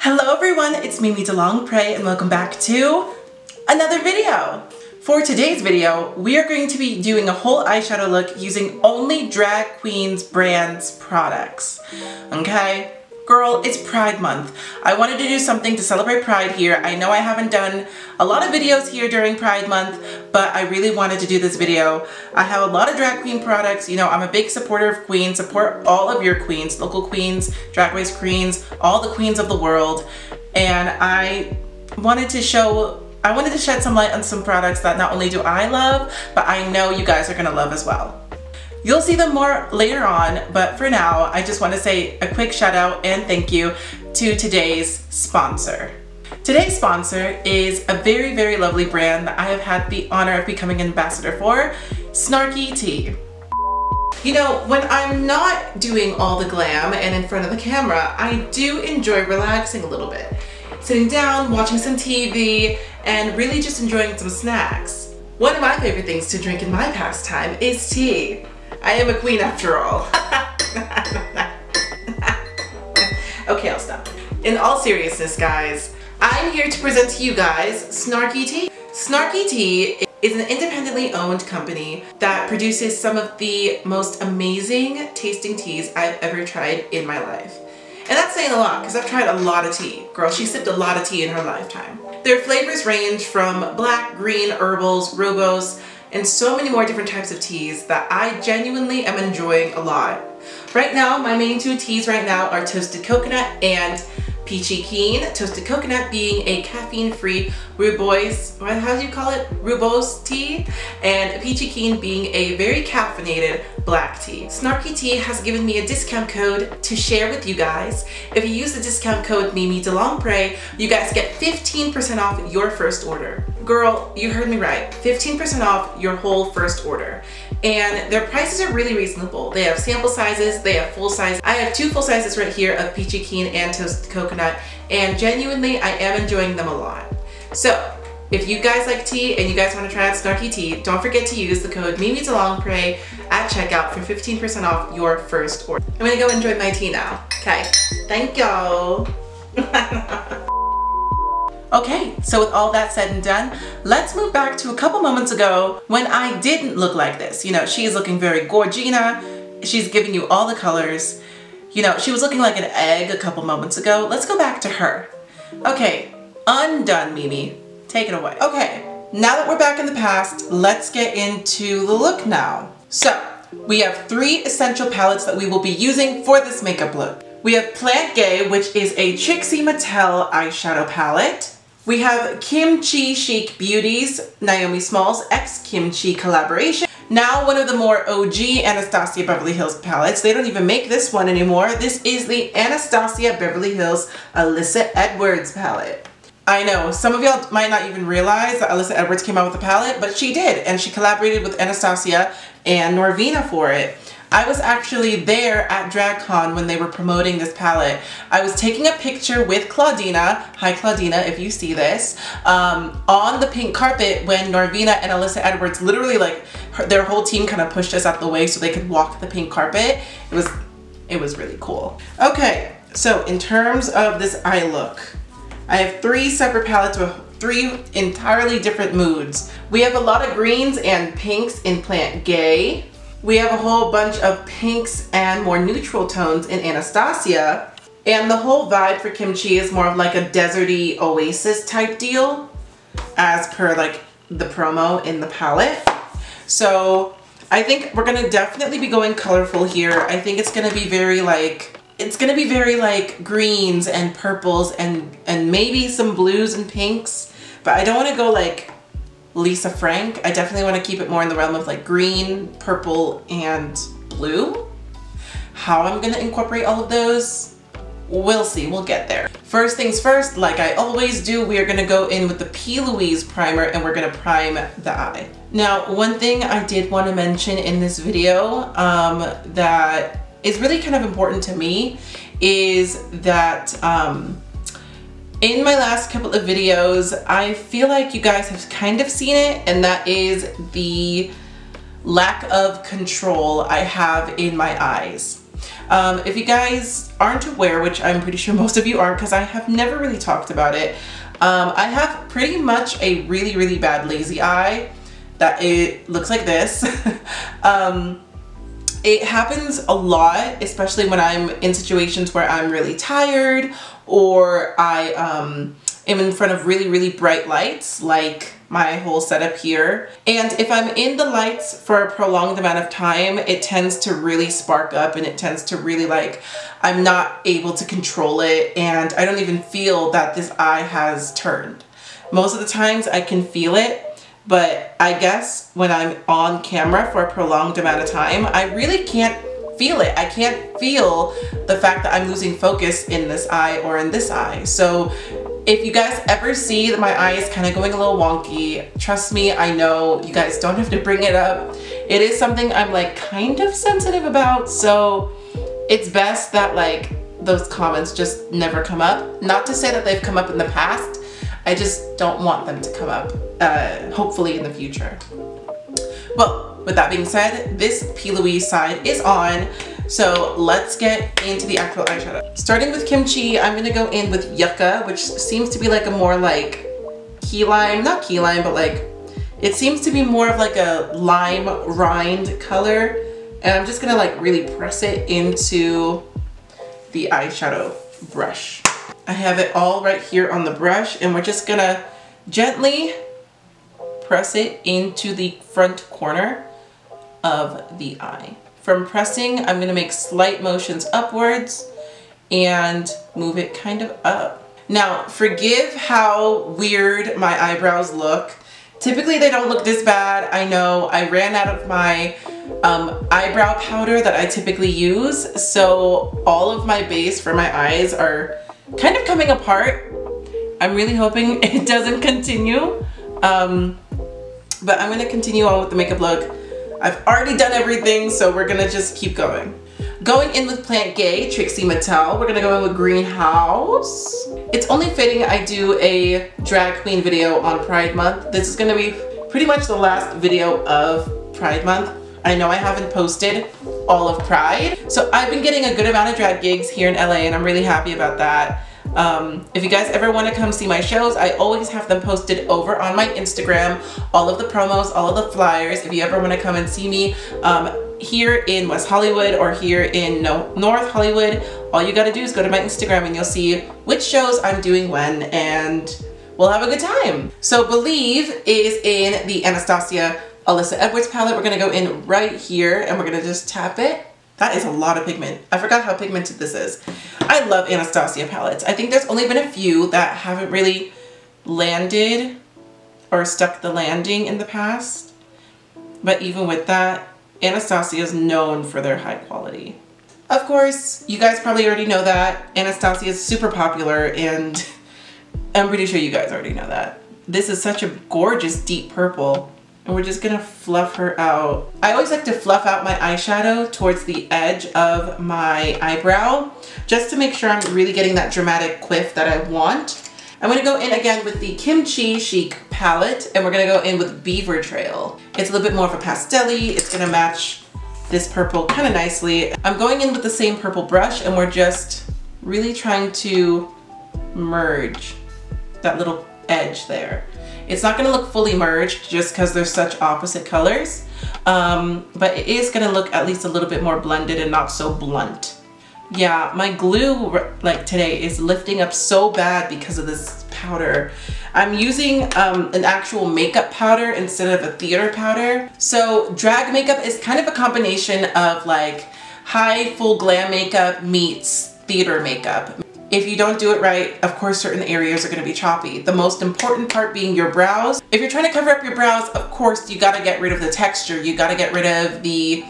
Hello everyone, it's Mimi DeLongPray and welcome back to another video. For today's video, we are going to be doing a whole eyeshadow look using only drag queens brands products. Okay? Girl, it's Pride Month. I wanted to do something to celebrate Pride here. I know I haven't done a lot of videos here during Pride Month, but I really wanted to do this video. I have a lot of drag queen products. You know, I'm a big supporter of queens. Support all of your queens, local queens, drag race queens, all the queens of the world. And I wanted to shed some light on some products that not only do I love, but I know you guys are gonna love as well. You'll see them more later on, but for now, I just want to say a quick shout out and thank you to today's sponsor. Today's sponsor is a very, very lovely brand that I have had the honor of becoming an ambassador for, Snarky Tea. You know, when I'm not doing all the glam and in front of the camera, I do enjoy relaxing a little bit. Sitting down, watching some TV, and really just enjoying some snacks. One of my favorite things to drink in my pastime is tea. I am a queen after all. Okay, I'll stop. In all seriousness, guys, I'm here to present to you guys Snarky Tea. Snarky Tea is an independently owned company that produces some of the most amazing tasting teas I've ever tried in my life. And that's saying a lot, because I've tried a lot of tea. Girl, she sipped a lot of tea in her lifetime. Their flavors range from black, green, herbals, rooibos, and so many more different types of teas that I genuinely am enjoying a lot. Right now, my main two teas right now are Toasted Coconut and Peachy Keen. Toasted Coconut being a caffeine-free rooibos, how do you call it? Rooibos tea. And Peachy Keen being a very caffeinated black tea. Snarky Tea has given me a discount code to share with you guys. If you use the discount code Mimi DeLongPray, you guys get 15% off your first order. Girl, you heard me right. 15% off your whole first order. And their prices are really reasonable. They have sample sizes, they have full size. I have two full sizes right here of Peachy Keen and Toasted Coconut, and genuinely I am enjoying them a lot. So if you guys like tea and you guys want to try out Snarky Tea, don't forget to use the code Mimi DeLongPray at checkout for 15% off your first order. I'm gonna go enjoy my tea now. Okay, thank y'all. Okay, so with all that said and done, let's move back to a couple moments ago when I didn't look like this. You know, she's looking very gorgina. She's giving you all the colors. You know, she was looking like an egg a couple moments ago. Let's go back to her. Okay, undone, Mimi. Take it away. Okay, now that we're back in the past, let's get into the look now. So, we have three essential palettes that we will be using for this makeup look. We have Plant Gay, which is a Trixie Mattel eyeshadow palette. We have Kimchi Chic Beauty's Naomi Smalls X Kimchi collaboration. Now one of the more OG Anastasia Beverly Hills palettes. They don't even make this one anymore. This is the Anastasia Beverly Hills Alyssa Edwards palette. I know, some of y'all might not even realize that Alyssa Edwards came out with a palette, but she did, and she collaborated with Anastasia and Norvina for it. I was actually there at DragCon when they were promoting this palette. I was taking a picture with Claudina, hi Claudina if you see this, on the pink carpet when Norvina and Alyssa Edwards literally their whole team kind of pushed us out the way so they could walk the pink carpet. It was really cool. Okay, so in terms of this eye look, I have three separate palettes with three entirely different moods. We have a lot of greens and pinks in Plant Gay. We have a whole bunch of pinks and more neutral tones in Anastasia. And the whole vibe for Kimchi is more of like a deserty oasis type deal, as per like the promo in the palette. So I think we're gonna definitely be going colorful here. I think it's gonna be very like, greens and purples and maybe some blues and pinks. But I don't wanna go like Lisa Frank. I definitely want to keep it more in the realm of like green, purple, and blue. How I'm gonna incorporate all of those, we'll see, we'll get there. First things first, like I always do, we are gonna go in with the P. Louise primer and we're gonna prime the eye. Now, one thing I did want to mention in this video that is really kind of important to me is that in my last couple of videos, I feel like you guys have kind of seen it, and that is the lack of control I have in my eyes. If you guys aren't aware, which I'm pretty sure most of you aren't because I have never really talked about it, I have pretty much a really, really bad lazy eye that it looks like this. It happens a lot, especially when I'm in situations where I'm really tired or I am in front of really, really bright lights, like my whole setup here. And if I'm in the lights for a prolonged amount of time, it tends to really spark up and it tends to really like, I'm not able to control it and I don't even feel that this eye has turned. Most of the times I can feel it, but I guess when I'm on camera for a prolonged amount of time, I really can't feel it. I can't feel the fact that I'm losing focus in this eye or in this eye. So if you guys ever see that my eye is kind of going a little wonky, trust me, I know you guys don't have to bring it up. It is something I'm like kind of sensitive about, so it's best that like those comments just never come up. Not to say that they've come up in the past, I just don't want them to come up, hopefully in the future. Well, with that being said, this P. Louise side is on, so let's get into the actual eyeshadow. Starting with Kimchi, I'm gonna go in with Yucca, which seems to be like a more like key lime, not key lime, but like, it seems to be more of like a lime rind color. And I'm just gonna like really press it into the eyeshadow brush. I have it all right here on the brush and we're just gonna gently press it into the front corner of the eye. From pressing, I'm gonna make slight motions upwards and move it kind of up. Now, forgive how weird my eyebrows look. Typically they don't look this bad. I know I ran out of my eyebrow powder that I typically use, so all of my base for my eyes are kind of coming apart. I'm really hoping it doesn't continue, but I'm gonna continue on with the makeup look. I've already done everything, so we're gonna just keep going. Going in with Plant Gay, Trixie Mattel, we're gonna go in with Greenhouse. It's only fitting I do a drag queen video on Pride Month. This is gonna be pretty much the last video of Pride Month. I know I haven't posted all of Pride, so I've been getting a good amount of drag gigs here in LA and I'm really happy about that. If you guys ever want to come see my shows, I always have them posted over on my Instagram, all of the promos, all of the flyers. If you ever want to come and see me here in West Hollywood or here in North Hollywood, all you got to do is go to my Instagram and you'll see which shows I'm doing when, and we'll have a good time. So Believe is in the Anastasia Alyssa Edwards palette. We're going to go in right here and we're going to just tap it. That is a lot of pigment. I forgot how pigmented this is. I love Anastasia palettes. I think there's only been a few that haven't really landed or stuck the landing in the past. But even with that, Anastasia is known for their high quality. Of course, you guys probably already know that. Anastasia is super popular and I'm pretty sure you guys already know that. This is such a gorgeous deep purple. And we're just gonna fluff her out. I always like to fluff out my eyeshadow towards the edge of my eyebrow, just to make sure I'm really getting that dramatic quiff that I want. I'm gonna go in again with the Kimchi Chic palette, and we're gonna go in with Beaver Trail. It's a little bit more of a pastel-y. It's gonna match this purple kind of nicely. I'm going in with the same purple brush, and we're just really trying to merge that little edge there. It's not going to look fully merged just because they're such opposite colors, but it is going to look at least a little bit more blended and not so blunt. Yeah, my glue like today is lifting up so bad because of this powder. I'm using an actual makeup powder instead of a theater powder. So drag makeup is kind of a combination of like high full glam makeup meets theater makeup. If you don't do it right, of course certain areas are going to be choppy. The most important part being your brows. If you're trying to cover up your brows, of course you got to get rid of the texture. You got to get rid of the,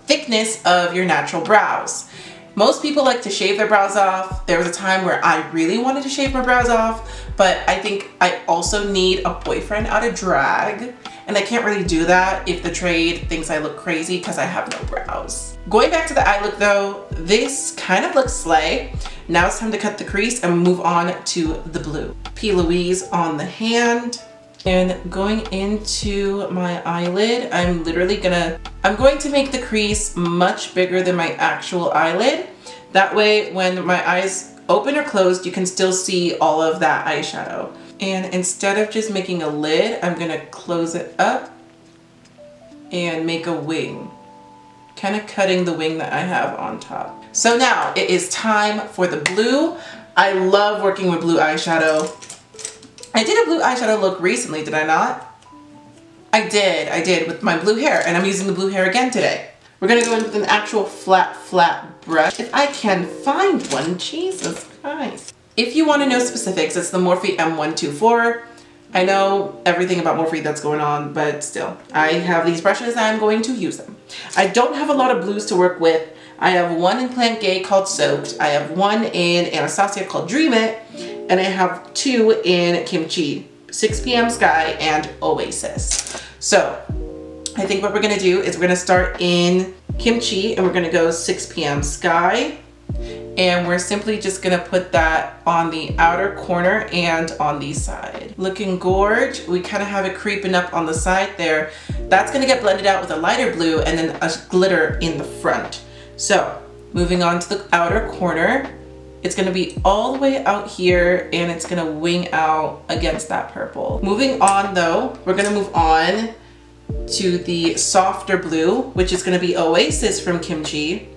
thickness of your natural brows. Most people like to shave their brows off. There was a time where I really wanted to shave my brows off, but I think I also need a boyfriend out of drag. And I can't really do that if the trade thinks I look crazy because I have no brows. Going back to the eye look though, this kind of looks slay. Now it's time to cut the crease and move on to the blue. P. Louise on the hand. And going into my eyelid, I'm literally gonna I'm going to make the crease much bigger than my actual eyelid. That way when my eyes open or closed, you can still see all of that eyeshadow. And instead of just making a lid, I'm gonna close it up and make a wing, kind of cutting the wing that I have on top. So now it is time for the blue. I love working with blue eyeshadow. I did a blue eyeshadow look recently, did I not? I did with my blue hair, and I'm using the blue hair again today. We're gonna go in with an actual flat brush. If I can find one, Jesus Christ. If you wanna know specifics, it's the Morphe M124. I know everything about Morphe that's going on, but still, I have these brushes and I'm going to use them. I don't have a lot of blues to work with. I have one in Plant Gay called Soaked. I have one in Anastasia called Dream It. And I have two in Kimchi, 6 p.m. Sky and Oasis. So I think what we're gonna do is we're gonna start in Kimchi and we're gonna go 6 p.m. Sky. And we're simply just gonna put that on the outer corner and on the side. Looking gorge. We kind of have it creeping up on the side there. That's gonna get blended out with a lighter blue and then a glitter in the front. So moving on to the outer corner, it's gonna be all the way out here and it's gonna wing out against that purple. Moving on though, we're gonna move on to the softer blue, which is gonna be Oasis from Kimchi,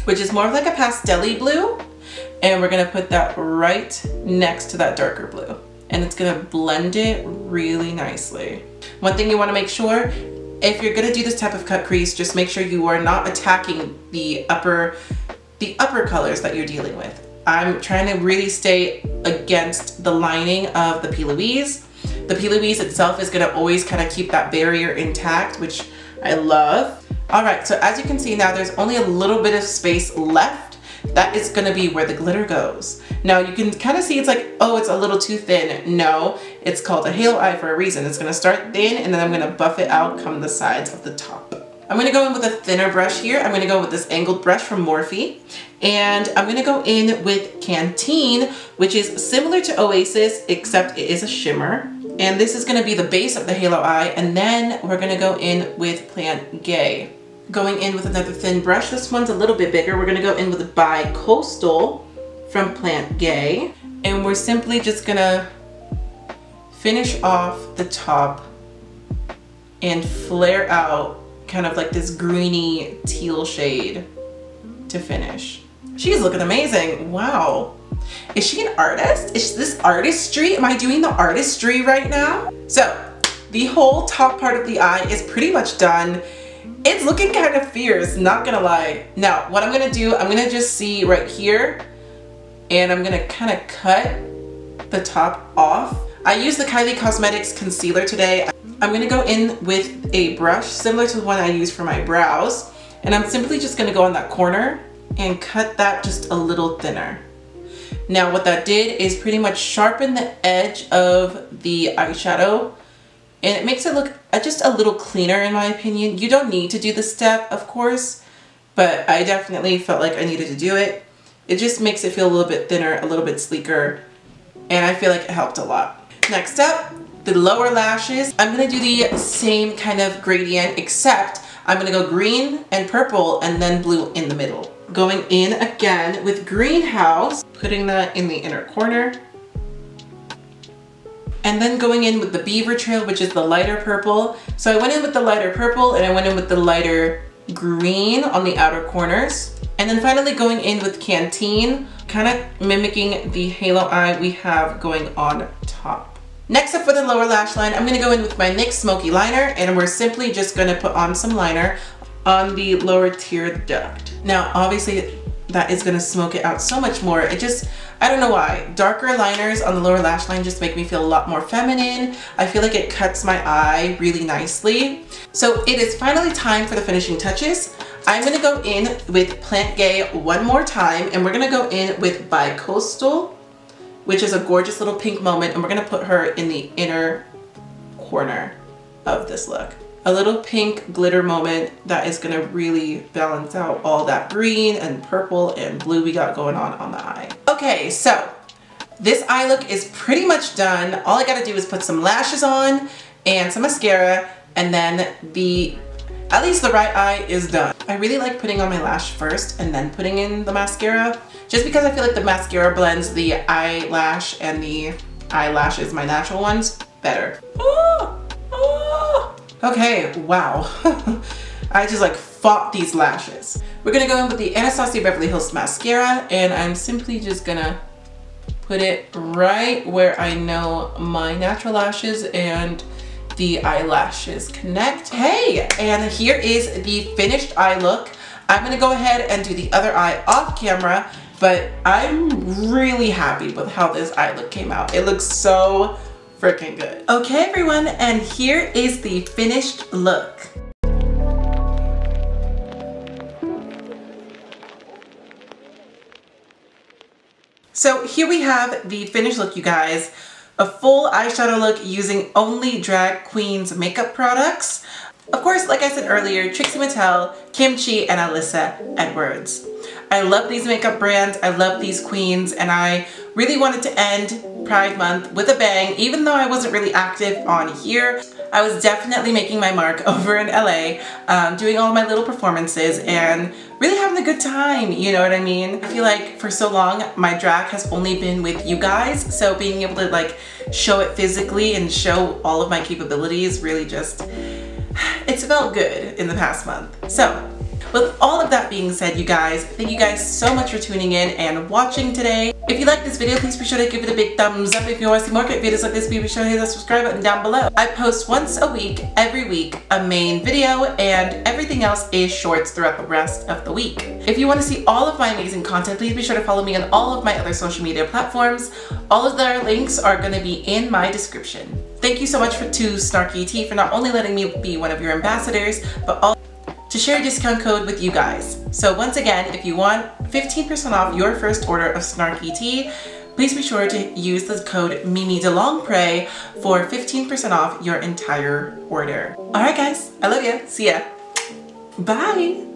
which is more of like a pastel-y blue. And we're gonna put that right next to that darker blue. And it's gonna blend it really nicely. One thing you wanna make sure, if you're gonna do this type of cut crease, just make sure you are not attacking the upper colors that you're dealing with. I'm trying to really stay against the lining of the P. Louise. The P. Louise itself is gonna always kind of keep that barrier intact, which I love. All right, so as you can see now, there's only a little bit of space left. That is gonna be where the glitter goes. Now you can kind of see it's like, oh, it's a little too thin. No, it's called a halo eye for a reason. It's gonna start thin and then I'm gonna buff it out come the sides of the top. I'm gonna go in with a thinner brush here. I'm gonna go with this angled brush from Morphe. And I'm gonna go in with Canteen, which is similar to Oasis, except it is a shimmer. And this is gonna be the base of the halo eye. And then we're gonna go in with Plant Gay. Going in with another thin brush. This one's a little bit bigger. We're gonna go in with Bi-Coastal from Plant Gay. And we're simply just gonna finish off the top and flare out kind of like this greeny teal shade to finish. She's looking amazing. Wow. Is she an artist? Is this artistry? Am I doing the artistry right now? So the whole top part of the eye is pretty much done. It's looking kind of fierce, not gonna lie. Now, what I'm gonna do, I'm gonna just see right here and I'm gonna kind of cut the top off. I used the Kylie Cosmetics concealer today. I'm gonna go in with a brush similar to the one I use for my brows. And I'm simply just gonna go on that corner and cut that just a little thinner. Now what that did is pretty much sharpen the edge of the eyeshadow and it makes it look just a little cleaner in my opinion. You don't need to do this step, of course, but I definitely felt like I needed to do it. It just makes it feel a little bit thinner, a little bit sleeker, and I feel like it helped a lot. Next up, the lower lashes. I'm gonna do the same kind of gradient, except I'm gonna go green and purple and then blue in the middle. Going in again with Greenhouse, putting that in the inner corner. And then going in with the Beaver Trail, which is the lighter purple. So I went in with the lighter purple and I went in with the lighter green on the outer corners. And then finally going in with Canteen, kind of mimicking the halo eye we have going on top. Next up for the lower lash line, I'm gonna go in with my NYX Smoky Liner and we're simply just gonna put on some liner on the lower tear duct. Now, obviously that is gonna smoke it out so much more. It just, I don't know why. Darker liners on the lower lash line just make me feel a lot more feminine. I feel like it cuts my eye really nicely. So it is finally time for the finishing touches. I'm gonna go in with Plant Gay one more time and we're gonna go in with Bi-Coastal, which is a gorgeous little pink moment, and we're gonna put her in the inner corner of this look. A little pink glitter moment that is gonna really balance out all that green and purple and blue we got going on the eye. Okay, so this eye look is pretty much done. All I gotta do is put some lashes on and some mascara, and then the At least the right eye is done. I really like putting on my lash first and then putting in the mascara, just because I feel like the mascara blends the eyelash and the eyelashes, my natural ones, better. Okay, wow. I just like fought these lashes. We're gonna go in with the Anastasia Beverly Hills mascara, and I'm simply just gonna put it right where I know my natural lashes and the eyelashes connect. Hey, and here is the finished eye look. I'm gonna go ahead and do the other eye off camera, but I'm really happy with how this eye look came out. It looks so freaking good. Okay, everyone, and here is the finished look. So here we have the finished look, you guys. A full eyeshadow look using only drag queens makeup products. Of course, like I said earlier, Trixie Mattel, Kimchi, and Alyssa Edwards. I love these makeup brands, I love these queens, and I really wanted to end Pride Month with a bang. Even though I wasn't really active on here, I was definitely making my mark over in LA, doing all my little performances and really having a good time, you know what I mean? I feel like for so long, my drag has only been with you guys, so being able to like show it physically and show all of my capabilities really just, it's felt good in the past month. So, with all of that being said, you guys, thank you guys so much for tuning in and watching today. If you like this video, please be sure to give it a big thumbs up. If you want to see more great videos like this, be sure to hit the subscribe button down below. I post once a week, every week, a main video, and everything else is shorts throughout the rest of the week. If you want to see all of my amazing content, please be sure to follow me on all of my other social media platforms. All of their links are going to be in my description. Thank you so much to Snarky T for not only letting me be one of your ambassadors, but also to share a discount code with you guys. So once again, if you want 15% off your first order of Snarky Tea, please be sure to use the code Mimi de Longpre for 15% off your entire order. All right, guys, I love you. See ya. Bye.